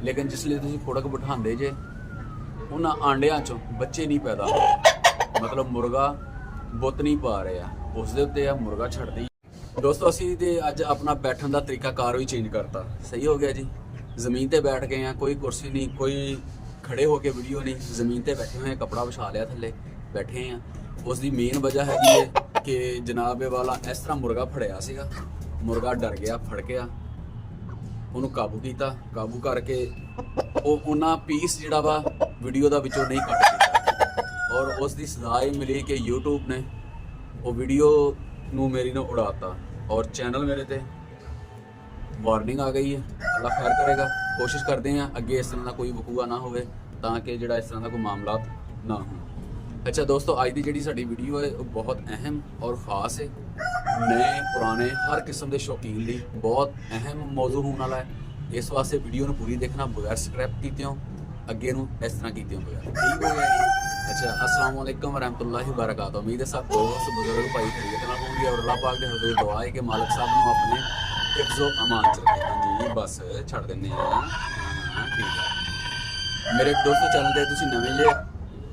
लेकिन जिसले तुसीं खुड़क बिठांदे जे उन्हां आंडियां चों बच्चे नहीं पैदा मतलब मुर्गा बुत नहीं पा रहे उस दे उत्ते मुर्गा छड्डदी। दोस्तों असीं ते अज अपना बैठण दा तरीकाकार भी चेंज करता। सही हो गया जी। ज़मीन ते बैठ गए हैं, कोई कुर्सी नहीं, कोई खड़े होके वीडियो नहीं, ज़मीन ते बैठे हुए हैं, कपड़ा विछा लिया थल्ले बैठे हैं। उसकी मेन वजह हैगी है कि जनाब वाला इस तरह मुर्गा फड़िया सीगा, मुर्गा डर गया, फड़ गया, उन्होंने काबू किया, काबू करके उन्ना पीस जिहड़ा वा वीडियो दा विचों नहीं कट किया और उसकी सजा ये मिली कि यूट्यूब ने वो वीडियो नू मेरी ने उड़ाता और चैनल मेरे ते वार्निंग आ गई है। अल्लाह खैर करेगा, कोशिश करते हैं अगे इस तरह का कोई वकूआ ना होवे ताकि जिहड़ा इस तरह का कोई मामला ना हो। अच्छा दोस्तों, अज की जी साडी वीडियो है वो बहुत अहम और ख़ास है, नए पुराने हर किस्म के शौकीन ली बहुत अहम मौजू होने वाला है। इस वास्ते वीडियो में पूरी देखना बगैर सब्सक्राइब कीतियों, अगे नूं इस तरह कीतियों बगैर। ठीक हो गया जी। अच्छा, अस्सलाम वालेकुम रहमतुल्लाहि वबरकातुहू। उम्मीद है सब दोस्त बुजुर्ग भाई खैरियत नाल होंगे और अल्लाह पाक दे हुजूर दुआ है कि मालिक साहब नूं अपने हिफ्ज़ो अमान च रखे। हाँ जी, बस छड़ देने ठीक है। मेरे दोस्तों चैनल ते तुसीं नवें जे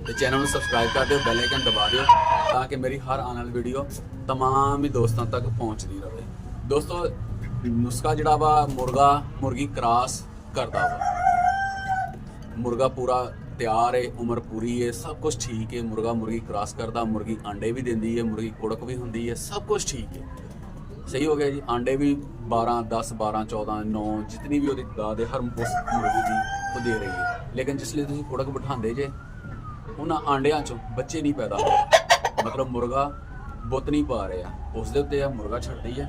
तो चैनल में सबसक्राइब कर दो, बैल आइकन दबा दो ताकि मेरी हर आने वाली वीडियो तमाम ही दोस्तों तक पहुँचती रहे। दोस्तों नुस्खा जिहड़ा वा मुर्गा मुर्गी क्रॉस करता वा, मुर्गा पूरा तैयार है, उम्र पूरी है, सब कुछ ठीक है, मुर्गा मुर्गी क्रॉस करता, मुर्गी अंडे भी देती है, मुर्गी कुड़क भी होंगी है, सब कुछ ठीक है। सही हो गया जी। अंडे भी 12 10 12 14 9 जितनी भी वो तादाद है हर उस मुर्गी की वो दे रही है। लेकिन जिसले तुसीं कुड़क बिठांदे जे उन्हां आंडियां चों बच्चे नहीं पैदा मतलब मुर्गा बुत नहीं पा रहे उस दे उत्ते मुर्गा छड्डदी है।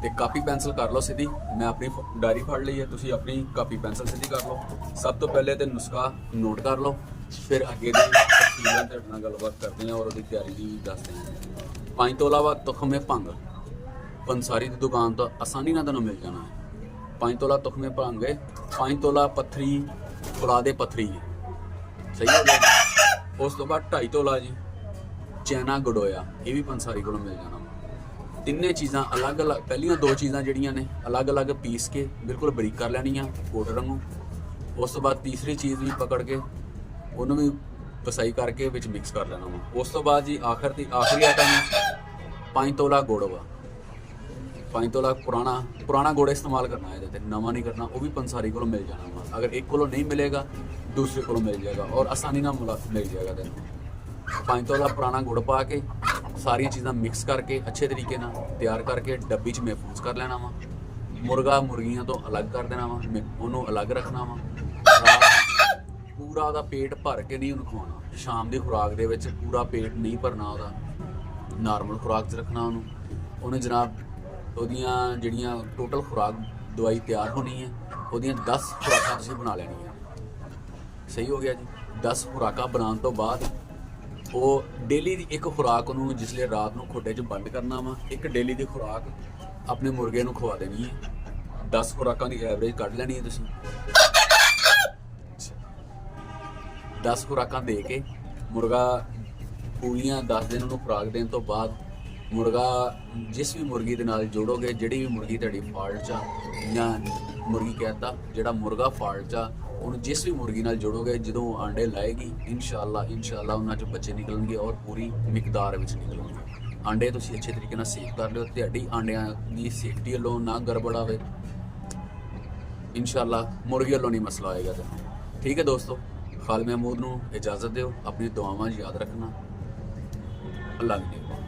तो कापी पेंसिल कर लो सीधी, मैं अपनी डायरी फड़ ली है, तुसीं अपनी कापी पेंसिल सीधी कर लो। सब तो पहले तो नुस्खा नोट कर लो, फिर अगे दी तफसीलां तुहाडे नाल गलबात करते हैं और उसकी तैयारी भी दसते हैं। 5 तोला वा तुखमे भंग पंसारी की दुकान तो आसानी नाल तुहानूं मिल जाना है। 5 तोला तुखमे भंग, 5 तोला पत्थरी फुलादे पत्थरी है। सही हो गया। उस तो बाद 2.5 तोला जी चैना गडोया, ये भी पंसारी को मिल जाना। तिन्ने चीज़ां अलग अलग, पहलियां 2 चीज़ां जिहड़ियां ने अलग अलग पीस के बिल्कुल बरीक कर लैनियां पाउडर वांगू। उस तो बाद तीसरी चीज़ भी पकड़ के उन्होंने भी पसाई करके विच मिक्स कर लेना वा। उस तो बाद जी आखिरी आइटम 5 तोला गुड़ वा। 5 तोला पुराना गुड़ इस्तेमाल करना है, ये नवा नहीं करना। वो भी पंसारी को मिल जाना वा। अगर एक को नहीं मिलेगा दूसरे को मिल जाएगा और आसानी ना मिल जाएगा तेन। 5 तोला पुराना गुड़ पा के सारिया चीज़ां मिक्स करके अच्छे तरीके ना तैयार करके डब्बी च महफूज कर लेना वा। मुर्गा मुर्गियां तो अलग कर देना वा, उन्होंने अलग रखना वा। पूरा पेट भर के नहीं उन्होंने खवाना, शाम की खुराक दे विच पूरा पेट नहीं भरना, वह नॉर्मल खुराक च रखना उन्हें जनाब। उहदियां जिहड़ियां टोटल खुराक दवाई तैयार होनी है, उहदियां 10 खुराकां तुसीं बना लैनियां। सही हो गया जी। 10 खुराकां बनाने तो बाद वो डेली की एक खुराक उन्होंने जिसले रात को खुडे च बंद करना वा, एक डेली की खुराक अपने मुर्गे को खवा देनी है। 10 खुराकां की एवरेज कढ़ लैनी है तुसीं। 10 खुराकां दे के मुर्गा पूरियां 10 दिन उन्होंने खुराक देने तो बाद मुर्गा जिस भी मुर्गी के नाल जोड़ोगे, जिहड़ी भी मुर्गी तुहाडी फाल्ट चा या मुर्गी कहता जिहड़ा मुर्गा फाल्ट चा उन्हें जिस भी मुर्गी नाल जोड़ोगे, जो अंडे लाएगी इंशाअल्लाह उन्हां चों बच्चे निकलणगे और पूरी मिकदार विच निकलणगे। अंडे तुसीं अच्छे तरीके नाल सेक कर लिओ, तुहाडी अंडियां दी सेफ्टी वल्लों ना गड़बड़ आवे, इंशाअल्लाह मुर्गी वल्लों नहीं मसला आएगा। तो ठीक है दोस्तों, खालिद महमूद नूं इजाज़त दिओ, अपनी दुआवां याद रखना। अल्लाह हाफ़िज़।